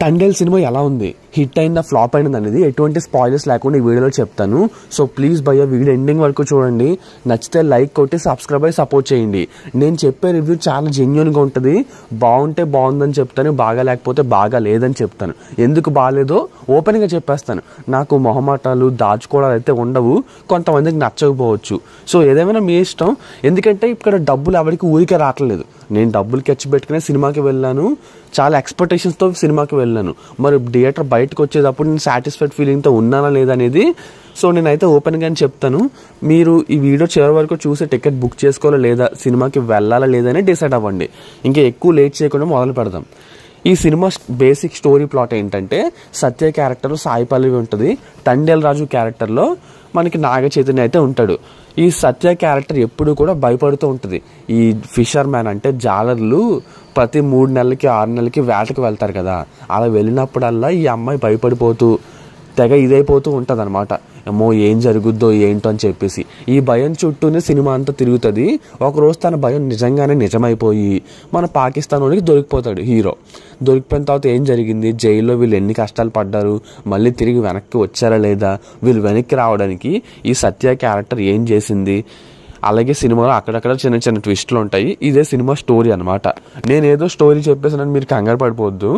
Thandel cinema ఎలా ఉంది, hit అయిందా ఫ్లాప్ అయింది అనేది ఎటువంటి స్పాయిలర్స్ లేకుండా ఈ వీడియోలో చెప్తాను. సో ప్లీజ్ భయ్య వీడియో ఎండింగ్ వరకు చూడండి. నచ్చితే లైక్ కొట్టి సబ్స్క్రైబ్ అయ్యి సపోర్ట్ చేయండి. నేను చెప్పే రివ్యూ చాలా జెన్యూన్గా ఉంటుంది. బాగుంటే బాగుందని చెప్తాను, బాగా లేకపోతే బాగా లేదని చెప్తాను. ఎందుకు బాగాలేదో ఓపెన్గా చెప్పేస్తాను. నాకు మొహమాటాలు దాచుకోవడాలు అయితే ఉండవు. కొంతమందికి నచ్చకపోవచ్చు. సో ఏదేమైనా మీ ఇష్టం. ఎందుకంటే ఇక్కడ డబ్బులు ఎవరికి ఊరికే రావట్లేదు. నేను డబ్బులు ఖర్చు పెట్టుకునే సినిమాకి వెళ్ళాను, చాలా ఎక్స్పెక్టేషన్స్తో సినిమాకి వెళ్ళాను. మరి థియేటర్ బయటకు వచ్చేటప్పుడు నేను సాటిస్ఫైడ్ ఫీలింగ్తో ఉన్నానా లేదా అనేది సో నేనైతే ఓపెన్గానే చెప్తాను. మీరు ఈ వీడియో చివరి వరకు చూసి టికెట్ బుక్ చేసుకోవాలా లేదా, సినిమాకి వెళ్ళాలా లేదని డిసైడ్ అవ్వండి. ఇంకా ఎక్కువ లేట్ చేయకుండా మొదలు పెడదాం. ఈ సినిమా బేసిక్ స్టోరీ ప్లాట్ ఏంటంటే, సత్య క్యారెక్టర్ సాయి పల్లవి ఉంటుంది. తండేల్ రాజు క్యారెక్టర్లో మనకి నాగ చైతన్య అయితే ఉంటాడు. ఈ సత్య క్యారెక్టర్ ఎప్పుడు కూడా భయపడుతూ ఉంటుంది. ఈ ఫిషర్ మ్యాన్ అంటే జాలర్లు ప్రతి 3 నెలలకి 6 నెలలకి వేటకు వెళ్తారు కదా, అలా వెళ్ళినప్పుడల్లా ఈ అమ్మాయి భయపడిపోతూ తెగ ఇదైపోతూ ఉంటుంది అనమాట. ఏమో ఏం జరుగుద్దో ఏంటో అని చెప్పేసి ఈ భయం చుట్టూనే సినిమా అంతా తిరుగుతుంది. ఒకరోజు తన భయం నిజంగానే నిజమైపోయి మన పాకిస్తాన్ వాడికి దొరికిపోతాడు హీరో. దొరికిపోయిన తర్వాత ఏం జరిగింది, జైల్లో వీళ్ళు ఎన్ని కష్టాలు పడ్డారు, మళ్ళీ తిరిగి వెనక్కి వచ్చారా లేదా, వీళ్ళు వెనక్కి రావడానికి ఈ సత్య క్యారెక్టర్ ఏం చేసింది, అలాగే సినిమాలో అక్కడక్కడ చిన్న చిన్న ట్విస్టులు ఉంటాయి. ఇదే సినిమా స్టోరీ అనమాట. నేనేదో స్టోరీ చెప్పేసానని మీరు కంగారు పడిపోవద్దు.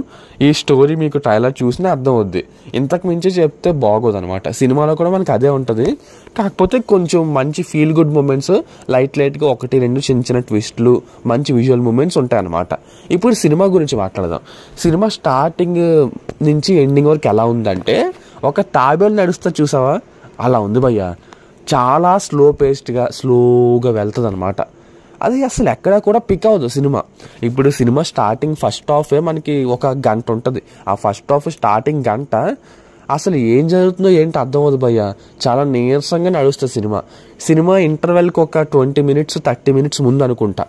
ఈ స్టోరీ మీకు ట్రైలర్ చూసినా అర్థం అవుద్ది. ఇంతకు మించి చెప్తే బాగోదు అనమాట. సినిమాలో కూడా మనకి అదే ఉంటుంది. కాకపోతే కొంచెం మంచి ఫీల్ గుడ్ మూమెంట్స్, లైట్గా 1-2 చిన్న చిన్న ట్విస్టులు, మంచి విజువల్ మూమెంట్స్ ఉంటాయి అనమాట. ఇప్పుడు సినిమా గురించి మాట్లాడదాం. సినిమా స్టార్టింగ్ నుంచి ఎండింగ్ వరకు ఎలా ఉందంటే, ఒక తాబేలు నడుస్తా చూసావా, అలా ఉంది భయ్య. చాలా స్లోగా వెళ్తుంది అనమాట. అది అసలు ఎక్కడా కూడా పిక్ అవ్వదు సినిమా. ఇప్పుడు సినిమా స్టార్టింగ్ ఫస్ట్ హాఫే మనకి 1 గంట ఉంటుంది. ఆ ఫస్ట్ హాఫ్ స్టార్టింగ్ గంట అసలు ఏం జరుగుతుందో ఏంటి అర్థం అవ్వదు భయ్య. చాలా నీరసంగా నడుస్తుంది సినిమా ఇంటర్వెల్కి ఒక 20 మినిట్స్ 30 మినిట్స్ ముందు అనుకుంటా.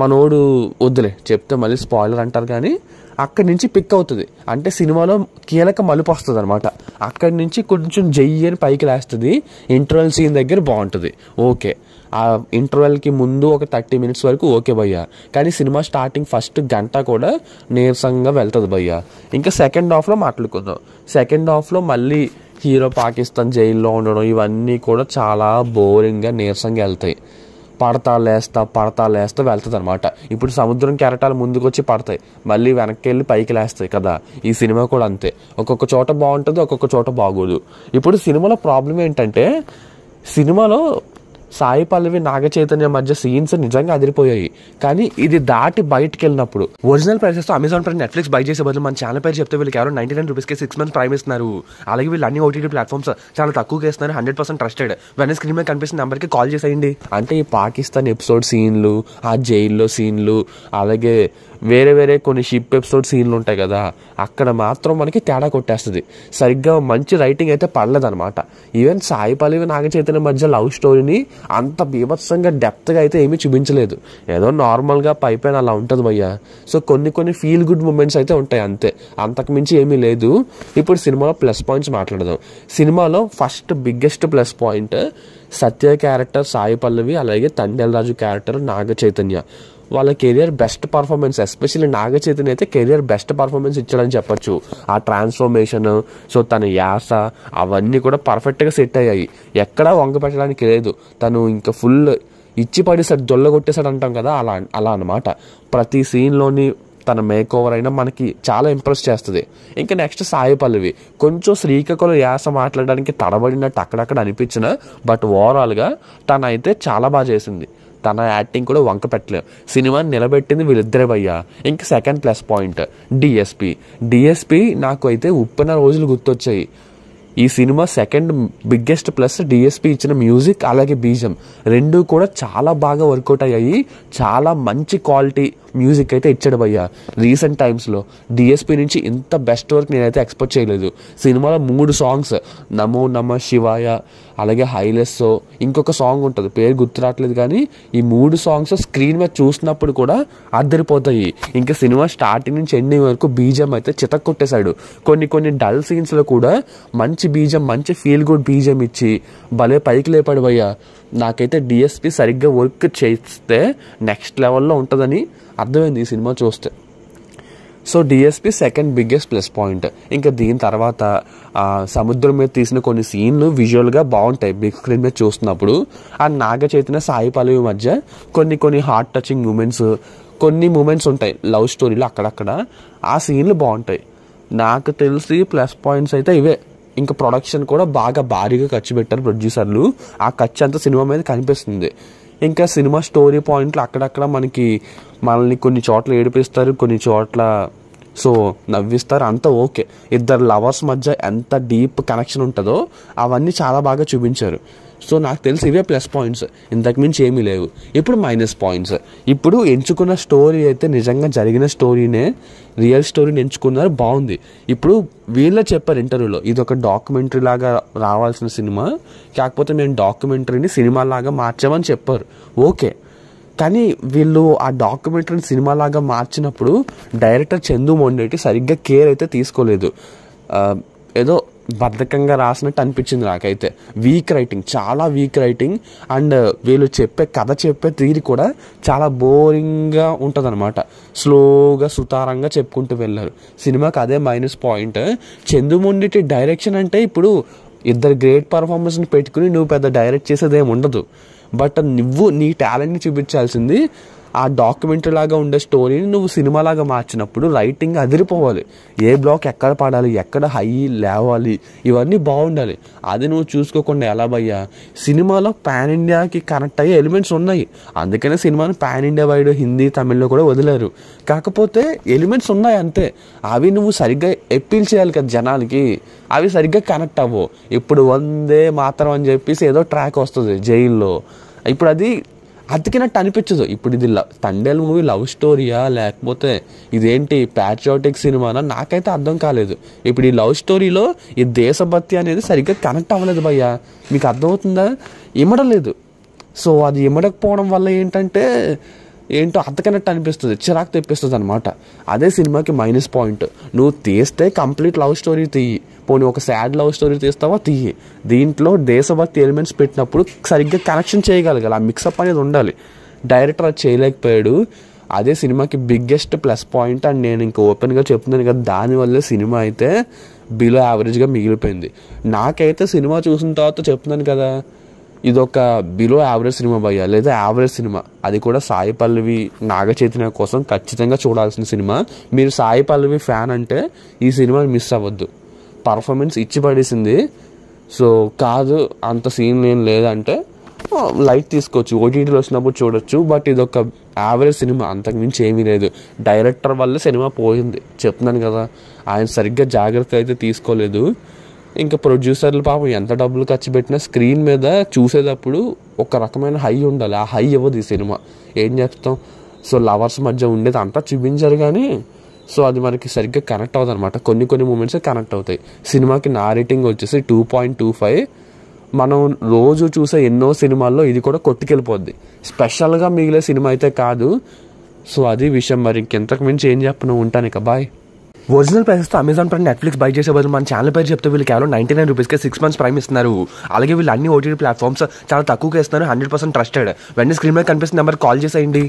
మనోడు వద్దులే చెప్తే మళ్ళీ స్పాయిలర్ అంటారు, కానీ అక్కడి నుంచి పిక్ అవుతుంది. అంటే సినిమాలో కీలక మలుపు వస్తుంది అనమాట. అక్కడి నుంచి కొంచెం జయ్యని పైకి లేస్తుంది. ఇంటర్వెల్ సీన్ దగ్గర బాగుంటుంది. ఓకే, ఆ ఇంటర్వెల్కి ముందు ఒక 30 మినిట్స్ వరకు ఓకే భయ్య. కానీ సినిమా స్టార్టింగ్ ఫస్ట్ గంట కూడా నీరసంగా వెళ్తుంది భయ్య. ఇంకా సెకండ్ హాఫ్లో మాట్లాడుకుందాం. సెకండ్ హాఫ్లో మళ్ళీ హీరో పాకిస్తాన్ జైల్లో ఉండడం ఇవన్నీ కూడా చాలా బోరింగ్గా నీరసంగా వెళ్తాయి. పడతా లేస్తా వెళ్తుంది అనమాట. ఇప్పుడు సముద్రం కెరటాలు ముందుకు వచ్చి పడతాయి, మళ్ళీ వెనక్కి వెళ్ళి పైకి లేస్తాయి కదా. ఈ సినిమా కూడా అంతే. ఒక్కొక్క చోట బాగుంటుంది, ఒక్కొక్క చోట బాగోదు. ఇప్పుడు సినిమాలో ప్రాబ్లం ఏంటంటే, సినిమాలో సాయి పల్లవి నాగ చైతన్య మధ్య సీన్స్ నిజంగా అదిరిపోయాయి. కానీ ఇది దాటి బయటకు వెళ్ళినప్పుడు ఒరిజినల్ ప్రైసెస్ తో అమెజాన్ ప్రైమ్ నెట్ఫ్లిక్స్ బై చేసే బదులు మన ఛానల్ పేరు చెప్తే వీళ్ళు కేవలం 99 రూపీస్కి 6 months ప్రైమ్ ఇస్తున్నారు. అలాగే వీళ్ళు అన్ని ఓటీటీ ప్లాట్ఫామ్స్ చాలా తక్కువగా ఇస్తున్నారు. 100% ట్రస్టెడ్. వెంటనే స్క్రీన్ మీద కనిపిస్తున్న నెంబర్కి కాల్ చేసేయండి. అంటే ఈ పాకిస్తాన్ ఎపిసోడ్ సీన్లు, ఆ జైల్లో సీన్లు, అలాగే వేరే కొన్ని షిప్ ఎపిసోడ్ సీన్లు ఉంటాయి కదా, అక్కడ మాత్రం మనకి తేడా కొట్టేస్తుంది. సరిగ్గా మంచి రైటింగ్ అయితే పడలేదన్నమాట. ఈవెన్ సాయి పల్లవి నాగ చైతన్య మధ్య లవ్ స్టోరీని అంత బీభత్సంగా డెప్త్గా అయితే ఏమీ చూపించలేదు. ఏదో నార్మల్గా పైపైన అలా ఉంటుంది భయ్య. సో కొన్ని ఫీల్ గుడ్ మూమెంట్స్ అయితే ఉంటాయి అంతే, అంతకు మించి ఏమీ లేదు. ఇప్పుడు సినిమాలో ప్లస్ పాయింట్స్ మాట్లాడదాం. సినిమాలో ఫస్ట్ బిగ్గెస్ట్ ప్లస్ పాయింట్ సత్య క్యారెక్టర్ సాయి పల్లవి, అలాగే తండేల్ రాజు క్యారెక్టర్ నాగ చైతన్య. వాళ్ళ career best performance, especially Naga Chaitanya అయితే కెరియర్ బెస్ట్ పర్ఫార్మెన్స్ ఇచ్చాడని చెప్పొచ్చు. ఆ ట్రాన్స్ఫర్మేషన్, సో తన యాస అవన్నీ కూడా పర్ఫెక్ట్గా సెట్ అయ్యాయి. ఎక్కడా వంక పెట్టడానికి లేదు. తను ఇంకా ఫుల్ ఇచ్చి పడేసాడు, దొల్లగొట్టేశాడు అంటాం కదా, అలా అనమాట. ప్రతి సీన్లోని తన మేక్ ఓవర్ అయినా మనకి చాలా ఇంప్రెస్ చేస్తుంది. ఇంకా నెక్స్ట్ సాయి పల్లవి కొంచెం శ్రీకాకుళం యాస మాట్లాడడానికి తడబడినట్టు అక్కడక్కడ అనిపించిన, బట్ ఓవరాల్గా తన అయితే చాలా బాగా చేసింది. తన యాక్టింగ్ కూడా వంక పెట్టలేం. సినిమాని నిలబెట్టింది వీళ్ళిద్దరే భయ్యా. ఇంకా సెకండ్ ప్లస్ పాయింట్ డిఎస్పి నాకు అయితే ఉప్పిన రోజులు గుర్తొచ్చాయి. ఈ cinema second biggest plus DSP ఇచ్చిన మ్యూజిక్ అలాగే బీజం రెండు కూడా చాలా బాగా వర్కౌట్ అయ్యాయి. చాలా మంచి క్వాలిటీ మ్యూజిక్ అయితే ఇచ్చాడు భయ్య. రీసెంట్ టైమ్స్లో డిఎస్పి నుంచి ఇంత బెస్ట్ వర్క్ నేనైతే ఎక్స్పెక్ట్ చేయలేదు. సినిమాలో 3 సాంగ్స్, నమో నమ శివాయ, అలాగే హైలెస్సో, ఇంకొక సాంగ్ ఉంటుంది పేరు గుర్తు రావట్లేదు, కానీ ఈ 3 సాంగ్స్ స్క్రీన్ మీద చూసినప్పుడు కూడా అద్దరిపోతాయి. ఇంకా సినిమా స్టార్టింగ్ నుంచి ఎండింగ్ వరకు బీజం అయితే చితక్ కొట్టేశాడు. కొన్ని డల్ సీన్స్లో కూడా మంచి బీజం, మంచి ఫీల్ గుడ్ బీజం ఇచ్చి భలే పైకి లేపాడు భయ్య. నాకైతే డిఎస్పి సరిగ్గా వర్క్ చేస్తే నెక్స్ట్ లెవెల్లో ఉంటుందని అర్థమైంది ఈ సినిమా చూస్తే. So DSP second biggest plus point. ఇంకా దీని తర్వాత సముద్రం మీద తీసిన కొన్ని సీన్లు విజువల్గా బాగుంటాయి బిగ్ స్క్రీన్ మీద చూస్తున్నప్పుడు. ఆ నాగ చైతన్య సాయి పల్లవి మధ్య కొన్ని హార్ట్ టచింగ్ మూమెంట్స్, కొన్ని మూమెంట్స్ ఉంటాయి లవ్ స్టోరీలో అక్కడక్కడ, ఆ సీన్లు బాగుంటాయి. నాకు తెలిసి ప్లస్ పాయింట్స్ అయితే ఇవే. ఇంకా ప్రొడక్షన్ కూడా బాగా భారీగా ఖర్చు పెట్టారు ప్రొడ్యూసర్లు, ఆ ఖర్చు అంతా సినిమా మీద కనిపిస్తుంది. ఇంకా సినిమా స్టోరీ పాయింట్లు అక్కడక్కడ మనల్ని కొన్ని చోట్ల ఏడిపిస్తారు, కొన్ని చోట్ల సో నవ్విస్తారు, అంతా ఓకే. ఇద్దరు లవర్స్ మధ్య ఎంత డీప్ కనెక్షన్ ఉంటుందో అవన్నీ చాలా బాగా చూపించారు. సో నాకు తెలిసి ఇవే ప్లస్ పాయింట్స్, ఇంతకుమించి ఏమీ లేవు. ఇప్పుడు మైనస్ పాయింట్స్. ఇప్పుడు ఎంచుకున్న స్టోరీ అయితే నిజంగా జరిగిన స్టోరీనే, రియల్ స్టోరీని ఎంచుకున్నారు, బాగుంది. ఇప్పుడు వీళ్ళే చెప్పారు ఇంటర్వ్యూలో, ఇది ఒక డాక్యుమెంటరీ లాగా రావాల్సిన సినిమా, కాకపోతే మేము డాక్యుమెంటరీని సినిమా లాగా మార్చామని చెప్పారు, ఓకే. కానీ వీళ్ళు ఆ డాక్యుమెంటరీని సినిమాలాగా మార్చినప్పుడు డైరెక్టర్ చందు మొండేటి సరిగ్గా కేర్ అయితే తీసుకోలేదు. ఏదో బద్ధకంగా రాసినట్టు అనిపించింది నాకైతే. వీక్ రైటింగ్, చాలా వీక్ రైటింగ్. అండ్ వీళ్ళు కథ చెప్పే తీరు కూడా చాలా బోరింగ్గా ఉంటుంది అనమాట. స్లోగా సుతారంగా చెప్పుకుంటూ వెళ్ళారు. సినిమాకి అదే minus point. Chandu Mondeti direction అంటే ఇప్పుడు ఇద్దరు గ్రేట్ పర్ఫార్మెన్స్ని పెట్టుకుని నువ్వు పెద్ద డైరెక్ట్ చేసేది ఏమి ఉండదు. బట్ నువ్వు నీ టాలెంట్ని చూపించాల్సింది. ఆ డాక్యుమెంటరీ లాగా ఉండే స్టోరీని నువ్వు సినిమాలాగా మార్చినప్పుడు రైటింగ్ అదిరిపోవాలి. ఏ బ్లాక్ ఎక్కడ పడాలి, ఎక్కడ హై లేవాలి, ఇవన్నీ బాగుండాలి. అది నువ్వు చూసుకోకుండా ఎలా భయ్యా. సినిమాలో పాన్ ఇండియాకి కనెక్ట్ అయ్యే ఎలిమెంట్స్ ఉన్నాయి, అందుకనే సినిమాని పాన్ ఇండియా వైడ్ హిందీ తమిళ్లో కూడా వదిలేరు. కాకపోతే ఎలిమెంట్స్ ఉన్నాయి అంతే, అవి నువ్వు సరిగ్గా అప్పీల్ చేయాలి కదా జనాలకి, అవి సరిగ్గా కనెక్ట్ అవ్వవు. ఇప్పుడు వందే మాత్రం అని చెప్పేసి ఏదో ట్రాక్ వస్తుంది జైల్లో, ఇప్పుడు అది అతికినట్టు అనిపించదు. ఇప్పుడు ఇది తండేల్ మూవీ లవ్ స్టోరీయా లేకపోతే ఇదేంటి ప్యాట్రియాటిక్ సినిమానా, నాకైతే అర్థం కాలేదు. ఇప్పుడు ఈ లవ్ స్టోరీలో ఈ దేశభక్తి అనేది సరిగ్గా కనెక్ట్ అవ్వలేదు భయ్యా, మీకు అర్థమవుతుందా? ఇమ్మడలేదు. సో అది ఇమ్మడకపోవడం వల్ల ఏంటో అతకనట్టు అనిపిస్తుంది, చిరాకు తెప్పిస్తుంది అనమాట. అదే సినిమాకి మైనస్ పాయింట్. నువ్వు తీస్తే కంప్లీట్ లవ్ స్టోరీ తీయి, పోనీ ఒక సాడ్ లవ్ స్టోరీ తీస్తావా తీయి, దీంట్లో దేశభక్తి ఎలిమెంట్స్ పెట్టినప్పుడు సరిగ్గా కనెక్షన్ చేయగలగాలి, ఆ మిక్సప్ అనేది ఉండాలి. డైరెక్టర్ అది చేయలేకపోయాడు, అదే సినిమాకి బిగ్గెస్ట్ ప్లస్ పాయింట్. అండ్ నేను ఇంకా ఓపెన్గా చెప్తున్నాను కదా, దానివల్లే సినిమా అయితే బిలో యావరేజ్గా మిగిలిపోయింది. నాకైతే సినిమా చూసిన తర్వాత చెప్తున్నాను కదా, ఇదొక బిలో యావరేజ్ సినిమా భయ్యా, లేదా యావరేజ్ సినిమా. అది కూడా సాయి పల్లవి నాగ చైతన్య కోసం ఖచ్చితంగా చూడాల్సిన సినిమా. మీరు సాయి పల్లవి ఫ్యాన్ అంటే ఈ సినిమాని మిస్ అవ్వద్దు. పర్ఫార్మెన్స్ ఇచ్చి పడేసింది. సో కాదు అంత సీన్ ఏం లేదంటే లైట్ తీసుకోవచ్చు, ఓటీటీలో వచ్చినప్పుడు చూడొచ్చు. బట్ ఇదొక యావరేజ్ సినిమా, అంతకుమించి ఏమీ లేదు. డైరెక్టర్ వల్లే సినిమా పోయింది, చెప్తున్నాను కదా. ఆయన సరిగ్గా జాగ్రత్త అయితే తీసుకోలేదు. ఇంకా ప్రొడ్యూసర్లు పాపం ఎంత డబ్బులు ఖర్చు పెట్టినా స్క్రీన్ మీద చూసేటప్పుడు ఒక రకమైన హై ఉండాలి, ఆ హై ఇవ్వదు ఈ సినిమా. ఏం చెప్తాం. సో లవర్స్ మధ్య ఉండేది అంతా చూపించారు కానీ సో అది మనకి సరిగ్గా కనెక్ట్ అవుతుంది అనమాట. కొన్ని మూమెంట్స్ కనెక్ట్ అవుతాయి. సినిమాకి నా రేటింగ్ వచ్చేసి 2.25. మనం రోజు చూసే ఎన్నో సినిమాల్లో ఇది కూడా కొట్టుకెళ్ళిపోద్ది, స్పెషల్గా మిగిలే సినిమా అయితే కాదు. సో అది విషయం. మరి ఇంకెంతకు మించి ఏం చెప్పను, ఉంటాను ఇక, బాయ్. ఒరిజినల్ ప్రైసెస్తో అమెజాన్ ప్రైమ్, నెట్ఫ్లిక్స్ బై చేసే బదులు మన ఛానల్ పేరు చెప్తే వీళ్ళు కేవలం 99 రూపీస్కే 6 months ప్రైమ్ ఇస్తున్నారు. అలాగే వీళ్ళు అన్ని ఓటీటీ ప్లాట్ఫామ్స్ చాలా తక్కువగా ఇస్తున్నారు, 100% ట్రస్టెడ్. వెంటనే స్క్రీన్ మీద కనిపిస్తున్న నెంబర్ కాల్ చేసేయండి.